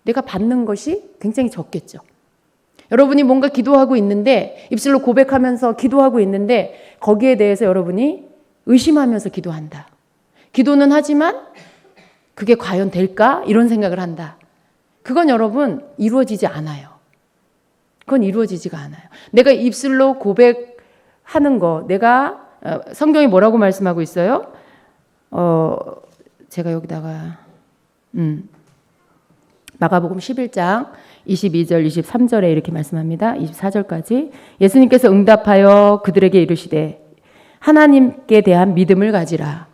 내가 받는 것이 굉장히 적겠죠. 여러분이 뭔가 기도하고 있는데, 입술로 고백하면서 기도하고 있는데 거기에 대해서 여러분이 의심하면서 기도한다. 기도는 하지만 그게 과연 될까? 이런 생각을 한다. 그건 여러분 이루어지지 않아요. 그건 이루어지지가 않아요. 내가 입술로 고백하는 거, 내가 성경이 뭐라고 말씀하고 있어요? 제가 여기다가 마가복음 11장 22절 23절에 이렇게 말씀합니다. 24절까지 예수님께서 응답하여 그들에게 이르시되 하나님께 대한 믿음을 가지라.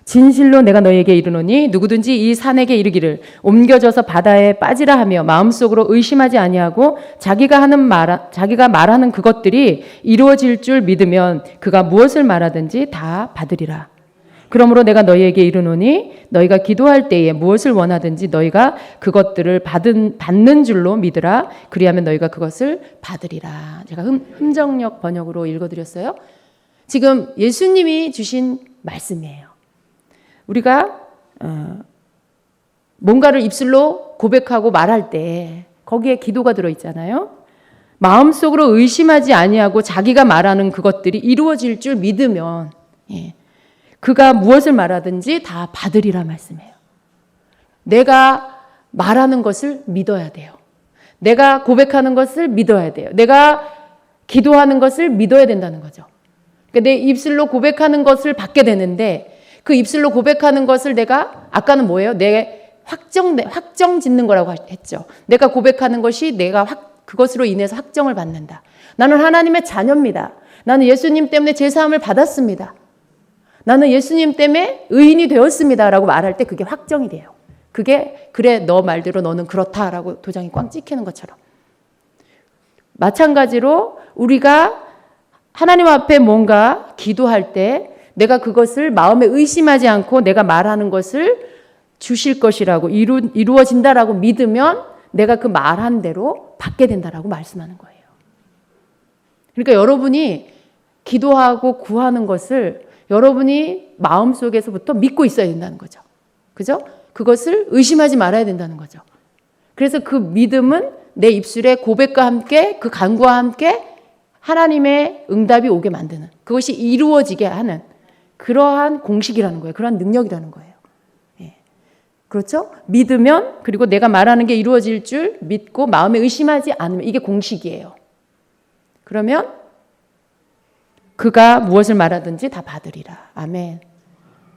진실로 내가 너희에게 이르노니 누구든지 이 산에게 이르기를 옮겨져서 바다에 빠지라 하며 마음속으로 의심하지 아니하고 자기가 말하는 그것들이 이루어질 줄 믿으면 그가 무엇을 말하든지 다 받으리라. 그러므로 내가 너희에게 이르노니 너희가 기도할 때에 무엇을 원하든지 너희가 그것들을 받는 줄로 믿으라. 그리하면 너희가 그것을 받으리라. 제가 흠정역 번역으로 읽어드렸어요. 지금 예수님이 주신 말씀이에요. 우리가 뭔가를 입술로 고백하고 말할 때 거기에 기도가 들어있잖아요. 마음속으로 의심하지 아니하고 자기가 말하는 그것들이 이루어질 줄 믿으면 그가 무엇을 말하든지 다 받으리라 말씀해요. 내가 말하는 것을 믿어야 돼요. 내가 고백하는 것을 믿어야 돼요. 내가 기도하는 것을 믿어야 된다는 거죠. 그러니까 내 입술로 고백하는 것을 받게 되는데 그 입술로 고백하는 것을 내가 아까는 뭐예요? 내 확정 짓는 거라고 했죠. 내가 고백하는 것이 내가 그것으로 인해서 확정을 받는다. 나는 하나님의 자녀입니다. 나는 예수님 때문에 제사함을 받았습니다. 나는 예수님 때문에 의인이 되었습니다. 라고 말할 때 그게 확정이 돼요. 그게 그래 너 말대로 너는 그렇다라고 도장이 꽝 찍히는 것처럼. 마찬가지로 우리가 하나님 앞에 뭔가 기도할 때 내가 그것을 마음에 의심하지 않고 내가 말하는 것을 주실 것이라고 이루어진다라고 믿으면 내가 그 말한 대로 받게 된다라고 말씀하는 거예요. 그러니까 여러분이 기도하고 구하는 것을 여러분이 마음속에서부터 믿고 있어야 된다는 거죠. 그죠? 그것을 의심하지 말아야 된다는 거죠. 그래서 그 믿음은 내 입술의 고백과 함께 그 간구와 함께 하나님의 응답이 오게 만드는, 그것이 이루어지게 하는 그러한 공식이라는 거예요. 그러한 능력이라는 거예요. 예. 그렇죠? 믿으면, 그리고 내가 말하는 게 이루어질 줄 믿고 마음에 의심하지 않으면 이게 공식이에요. 그러면 그가 무엇을 말하든지 다 받으리라. 아멘.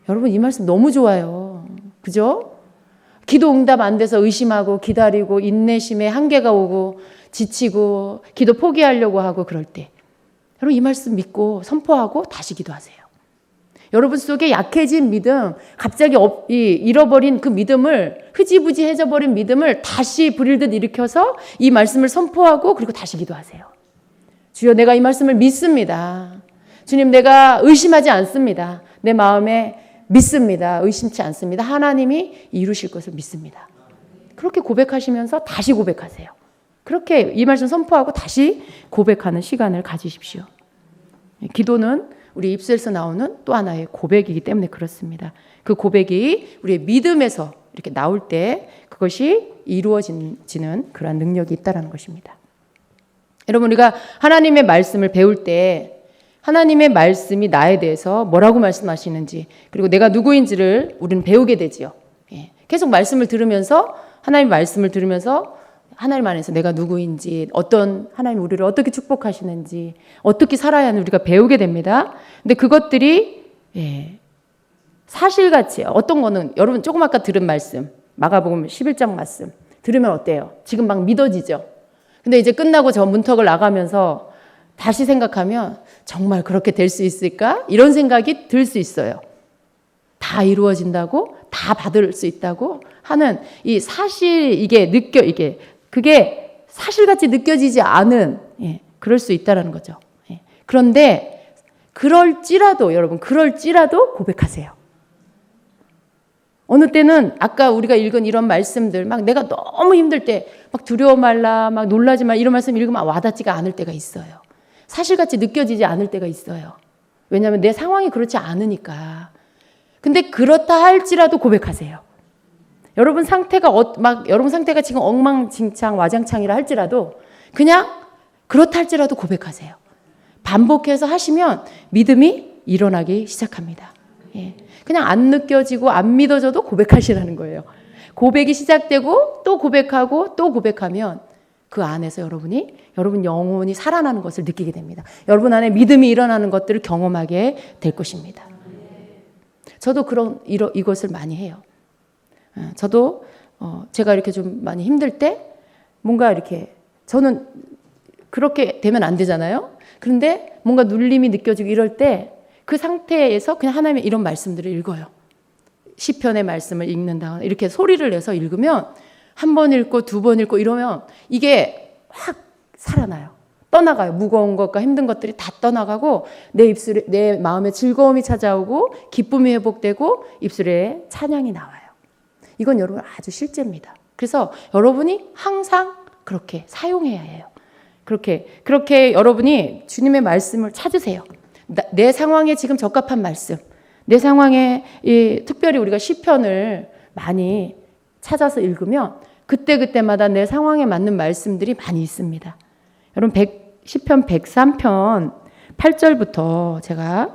여러분 이 말씀 너무 좋아요. 그죠? 기도 응답 안 돼서 의심하고 기다리고 인내심에 한계가 오고 지치고 기도 포기하려고 하고 그럴 때 여러분 이 말씀 믿고 선포하고 다시 기도하세요. 여러분 속에 약해진 믿음, 갑자기 잃어버린 그 믿음을, 흐지부지해져 버린 믿음을 다시 불일듯 일으켜서 이 말씀을 선포하고 그리고 다시 기도하세요. 주여 내가 이 말씀을 믿습니다. 주님 내가 의심하지 않습니다. 내 마음에 믿습니다. 의심치 않습니다. 하나님이 이루실 것을 믿습니다. 그렇게 고백하시면서 다시 고백하세요. 그렇게 이 말씀 선포하고 다시 고백하는 시간을 가지십시오. 기도는 우리 입술에서 나오는 또 하나의 고백이기 때문에 그렇습니다. 그 고백이 우리의 믿음에서 이렇게 나올 때 그것이 이루어지는 그런 능력이 있다는 것입니다. 여러분 우리가 하나님의 말씀을 배울 때 하나님의 말씀이 나에 대해서 뭐라고 말씀하시는지 그리고 내가 누구인지를 우리는 배우게 되지요. 계속 말씀을 들으면서 하나님의 말씀을 들으면서 하나님 안에서 내가 누구인지 어떤 하나님 우리를 어떻게 축복하시는지 어떻게 살아야 하는지 우리가 배우게 됩니다. 근데 그것들이 사실같이 어떤 거는 여러분 조금 아까 들은 말씀 마가복음 11장 말씀 들으면 어때요? 지금 막 믿어지죠? 근데 이제 끝나고 저 문턱을 나가면서 다시 생각하면 정말 그렇게 될 수 있을까? 이런 생각이 들 수 있어요. 다 이루어진다고? 다 받을 수 있다고? 하는 이 사실 그게 사실같이 느껴지지 않은 그럴 수 있다는 거죠. 그런데 그럴지라도 여러분 그럴지라도 고백하세요. 어느 때는 아까 우리가 읽은 이런 말씀들 막 내가 너무 힘들 때 막 두려워 말라 막 놀라지 마 이런 말씀 읽으면 와닿지가 않을 때가 있어요. 사실같이 느껴지지 않을 때가 있어요. 왜냐하면 내 상황이 그렇지 않으니까. 근데 그렇다 할지라도 고백하세요. 여러분 상태가 여러분 상태가 지금 엉망진창 와장창이라 할지라도 그냥 그렇다 할지라도 고백하세요. 반복해서 하시면 믿음이 일어나기 시작합니다. 예. 그냥 안 느껴지고 안 믿어져도 고백하시라는 거예요. 고백이 시작되고 또 고백하고 또 고백하면 그 안에서 여러분 영혼이 살아나는 것을 느끼게 됩니다. 여러분 안에 믿음이 일어나는 것들을 경험하게 될 것입니다. 저도 이것을 많이 해요. 저도 제가 이렇게 좀 많이 힘들 때 뭔가 이렇게 저는 그렇게 되면 안 되잖아요. 그런데 뭔가 눌림이 느껴지고 이럴 때 그 상태에서 그냥 하나님의 이런 말씀들을 읽어요. 시편의 말씀을 읽는다. 이렇게 소리를 내서 읽으면 한 번 읽고 두 번 읽고 이러면 이게 확 살아나요. 떠나가요. 무거운 것과 힘든 것들이 다 떠나가고 내 마음에 즐거움이 찾아오고 기쁨이 회복되고 입술에 찬양이 나와요. 이건 여러분 아주 실제입니다. 그래서 여러분이 항상 그렇게 사용해야 해요. 그렇게 여러분이 주님의 말씀을 찾으세요. 내 상황에 지금 적합한 말씀, 내 상황에 특별히 우리가 시편을 많이 찾아서 읽으면 그때마다 내 상황에 맞는 말씀들이 많이 있습니다. 여러분 시편 103편 8절부터 제가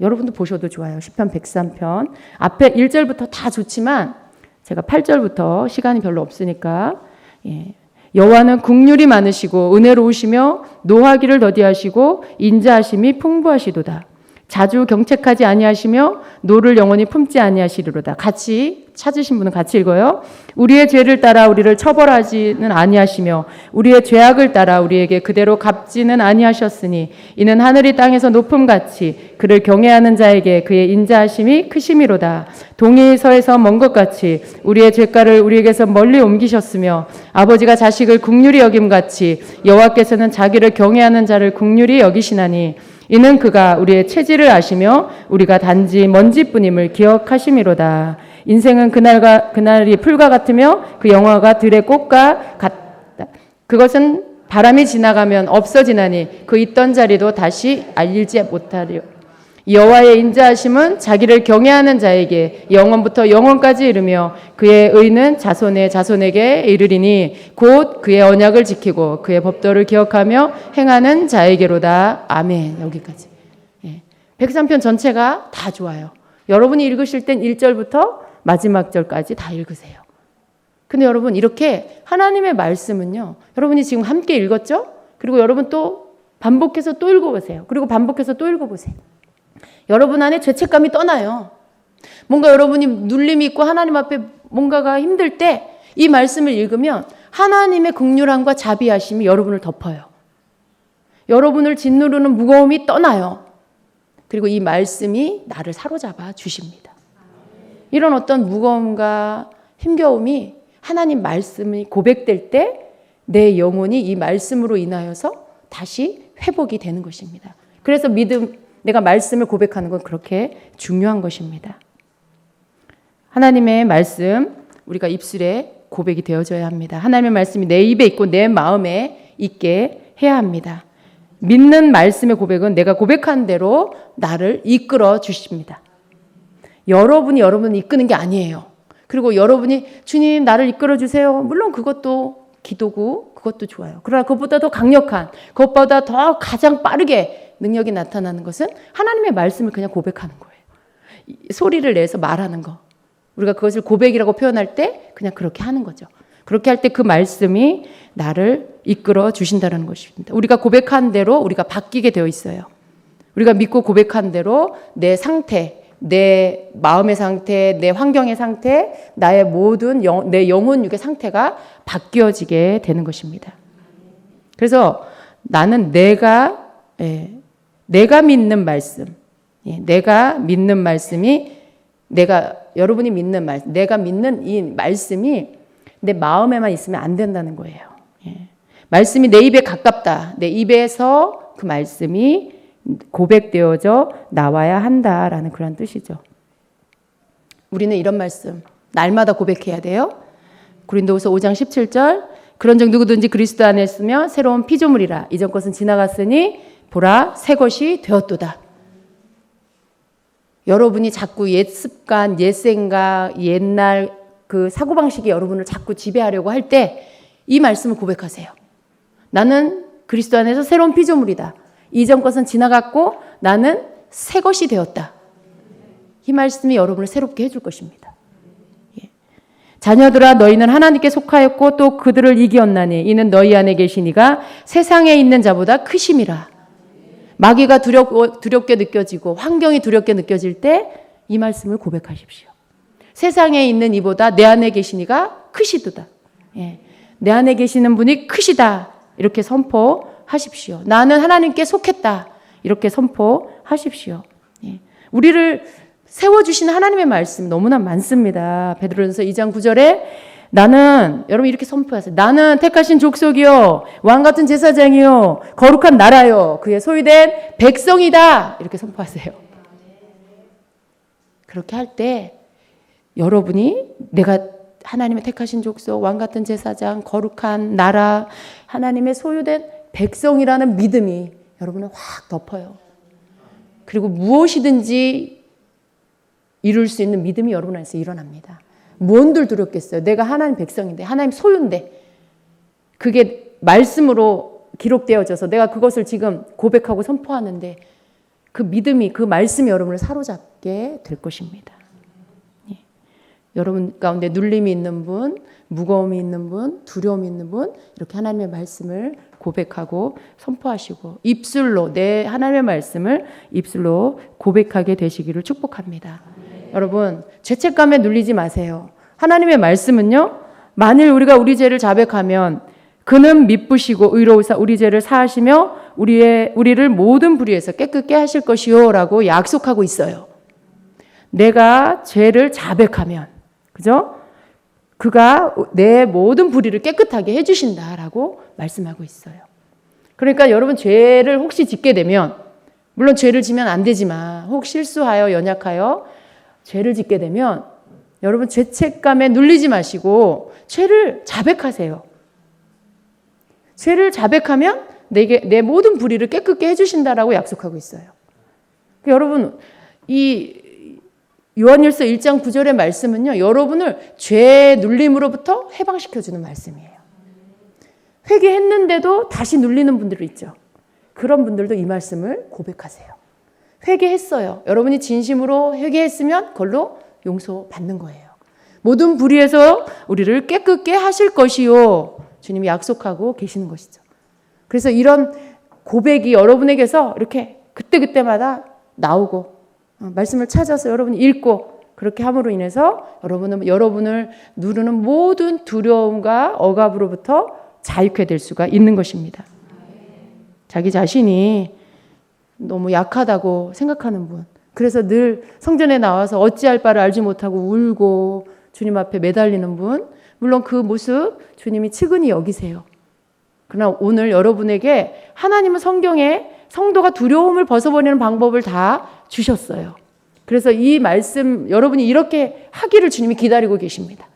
여러분도 보셔도 좋아요. 시편 103편 앞에 1절부터 다 좋지만 제가 8절부터 시간이 별로 없으니까 여호와는 긍휼이 많으시고 은혜로우시며 노하기를 더디하시고 인자하심이 풍부하시도다. 자주 경책하지 아니하시며 노를 영원히 품지 아니하시리로다. 같이 찾으신 분은 같이 읽어요. 우리의 죄를 따라 우리를 처벌하지는 아니하시며 우리의 죄악을 따라 우리에게 그대로 갚지는 아니하셨으니 이는 하늘이 땅에서 높음같이 그를 경외하는 자에게 그의 인자하심이 크심이로다. 동이 서에서 먼 것 같이 우리의 죄가를 우리에게서 멀리 옮기셨으며 아버지가 자식을 긍휼히 여김같이 여호와께서는 자기를 경외하는 자를 긍휼히 여기시나니 이는 그가 우리의 체질을 아시며 우리가 단지 먼지뿐임을 기억하심이로다. 인생은 그날이 풀과 같으며 그 영화가 들의 꽃과 같다. 그것은 바람이 지나가면 없어지나니 그 있던 자리도 다시 알지 못하리요. 여호와의 인자하심은 자기를 경외하는 자에게 영원부터 영원까지 이르며 그의 의는 자손의 자손에게 이르리니 곧 그의 언약을 지키고 그의 법도를 기억하며 행하는 자에게로다. 아멘. 여기까지. 103편 전체가 다 좋아요. 여러분이 읽으실 땐 1절부터 마지막 절까지 다 읽으세요. 근데 여러분 이렇게 하나님의 말씀은요. 여러분이 지금 함께 읽었죠? 그리고 여러분 또 반복해서 또 읽어보세요. 그리고 반복해서 또 읽어보세요. 여러분 안에 죄책감이 떠나요. 뭔가 여러분이 눌림이 있고 하나님 앞에 뭔가가 힘들 때 이 말씀을 읽으면 하나님의 긍휼함과 자비하심이 여러분을 덮어요. 여러분을 짓누르는 무거움이 떠나요. 그리고 이 말씀이 나를 사로잡아 주십니다. 이런 어떤 무거움과 힘겨움이 하나님 말씀이 고백될 때 내 영혼이 이 말씀으로 인하여서 다시 회복이 되는 것입니다. 그래서 내가 말씀을 고백하는 건 그렇게 중요한 것입니다. 하나님의 말씀, 우리가 입술에 고백이 되어져야 합니다. 하나님의 말씀이 내 입에 있고 내 마음에 있게 해야 합니다. 믿는 말씀의 고백은 내가 고백한 대로 나를 이끌어 주십니다. 여러분이 여러분을 이끄는 게 아니에요. 그리고 여러분이 주님 나를 이끌어 주세요. 물론 그것도 기도고 그것도 좋아요. 그러나 그것보다 더 강력한, 그것보다 더 가장 빠르게 능력이 나타나는 것은 하나님의 말씀을 그냥 고백하는 거예요. 소리를 내서 말하는 거. 우리가 그것을 고백이라고 표현할 때 그냥 그렇게 하는 거죠. 그렇게 할 때 그 말씀이 나를 이끌어 주신다는 것입니다. 우리가 고백한 대로 우리가 바뀌게 되어 있어요. 우리가 믿고 고백한 대로 내 상태, 내 마음의 상태, 내 환경의 상태, 나의 모든 내 영혼 육의 상태가 바뀌어지게 되는 것입니다. 그래서 나는 내가 믿는 말씀, 내가 믿는 말씀이 여러분이 믿는 말씀, 내가 믿는 이 말씀이 내 마음에만 있으면 안 된다는 거예요. 말씀이 내 입에 가깝다. 내 입에서 그 말씀이 고백되어져 나와야 한다라는 그런 뜻이죠. 우리는 이런 말씀 날마다 고백해야 돼요. 고린도후서 5장 17절 그런즉 누구든지 그리스도 안에 있으면 새로운 피조물이라 이전 것은 지나갔으니 보라 새 것이 되었도다. 여러분이 자꾸 옛 습관, 옛 생각, 옛날 그 사고방식이 여러분을 자꾸 지배하려고 할 때 이 말씀을 고백하세요. 나는 그리스도 안에서 새로운 피조물이다. 이전 것은 지나갔고 나는 새 것이 되었다. 이 말씀이 여러분을 새롭게 해줄 것입니다. 자녀들아 너희는 하나님께 속하였고 또 그들을 이기었나니 이는 너희 안에 계시니가 세상에 있는 자보다 크심이라. 마귀가 두렵게 느껴지고 환경이 두렵게 느껴질 때 이 말씀을 고백하십시오. 세상에 있는 이보다 내 안에 계시니가 크시도다. 내 안에 계시는 분이 크시다. 이렇게 선포하십시오. 나는 하나님께 속했다. 이렇게 선포하십시오. 우리를 세워주시는 하나님의 말씀 너무나 많습니다. 베드로전서 2장 9절에 나는, 여러분 이렇게 선포하세요. 나는 택하신 족속이요 왕같은 제사장이요 거룩한 나라요 그의 소유된 백성이다. 이렇게 선포하세요. 그렇게 할 때 여러분이 내가 하나님의 택하신 족속, 왕같은 제사장, 거룩한 나라, 하나님의 소유된 백성이라는 믿음이 여러분을 확 덮어요. 그리고 무엇이든지 이룰 수 있는 믿음이 여러분 안에서 일어납니다. 뭔들 두렵겠어요. 내가 하나님 백성인데, 하나님 소유인데, 그게 말씀으로 기록되어져서 내가 그것을 지금 고백하고 선포하는데 그 믿음이, 그 말씀이 여러분을 사로잡게 될 것입니다. 여러분 가운데 눌림이 있는 분, 무거움이 있는 분, 두려움이 있는 분, 이렇게 하나님의 말씀을 고백하고 선포하시고 입술로 내 하나님의 말씀을 입술로 고백하게 되시기를 축복합니다. 여러분 죄책감에 눌리지 마세요. 하나님의 말씀은요, 만일 우리가 우리 죄를 자백하면 그는 미쁘시고 의로우사 우리 죄를 사하시며 우리를 모든 불의에서 깨끗게 하실 것이요 라고 약속하고 있어요. 내가 죄를 자백하면, 그죠? 그가 내 모든 불의를 깨끗하게 해주신다라고 말씀하고 있어요. 그러니까 여러분 죄를 혹시 짓게 되면, 물론 죄를 지면 안 되지만 혹 실수하여 연약하여 죄를 짓게 되면 여러분 죄책감에 눌리지 마시고 죄를 자백하세요. 죄를 자백하면 내 모든 불의를 깨끗게 해주신다라고 약속하고 있어요. 여러분 이 요한일서 1장 9절의 말씀은요, 여러분을 죄의 눌림으로부터 해방시켜주는 말씀이에요. 회개했는데도 다시 눌리는 분들 있죠. 그런 분들도 이 말씀을 고백하세요. 회개했어요. 여러분이 진심으로 회개했으면 그걸로 용서받는 거예요. 모든 불의에서 우리를 깨끗게 하실 것이요, 주님이 약속하고 계시는 것이죠. 그래서 이런 고백이 여러분에게서 이렇게 그때그때마다 나오고 말씀을 찾아서 여러분이 읽고 그렇게 함으로 인해서 여러분을 누르는 모든 두려움과 억압으로부터 자유케 될 수가 있는 것입니다. 자기 자신이 너무 약하다고 생각하는 분, 그래서 늘 성전에 나와서 어찌할 바를 알지 못하고 울고 주님 앞에 매달리는 분, 물론 그 모습 주님이 측은히 여기세요. 그러나 오늘 여러분에게 하나님은 성경에 성도가 두려움을 벗어버리는 방법을 다 주셨어요. 그래서 이 말씀 여러분이 이렇게 하기를 주님이 기다리고 계십니다.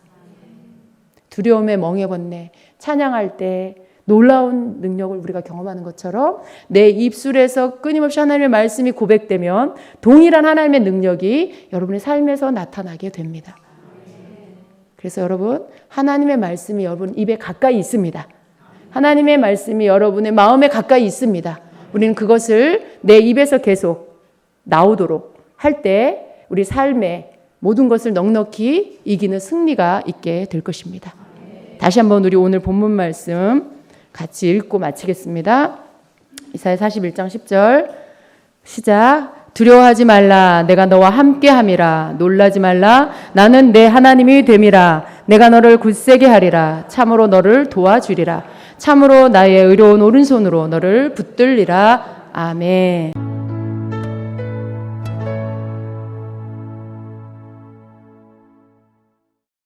두려움에 멍해봤네. 찬양할 때 놀라운 능력을 우리가 경험하는 것처럼 내 입술에서 끊임없이 하나님의 말씀이 고백되면 동일한 하나님의 능력이 여러분의 삶에서 나타나게 됩니다. 그래서 여러분, 하나님의 말씀이 여러분 입에 가까이 있습니다. 하나님의 말씀이 여러분의 마음에 가까이 있습니다. 우리는 그것을 내 입에서 계속 나오도록 할 때 우리 삶에 모든 것을 넉넉히 이기는 승리가 있게 될 것입니다. 다시 한번 우리 오늘 본문 말씀 같이 읽고 마치겠습니다. 이사야 41장 10절 시작. 두려워하지 말라. 내가 너와 함께함이라. 놀라지 말라. 나는 내 하나님이 됨이라. 내가 너를 굳세게 하리라. 참으로 너를 도와주리라. 참으로 나의 의로운 오른손으로 너를 붙들리라. 아멘.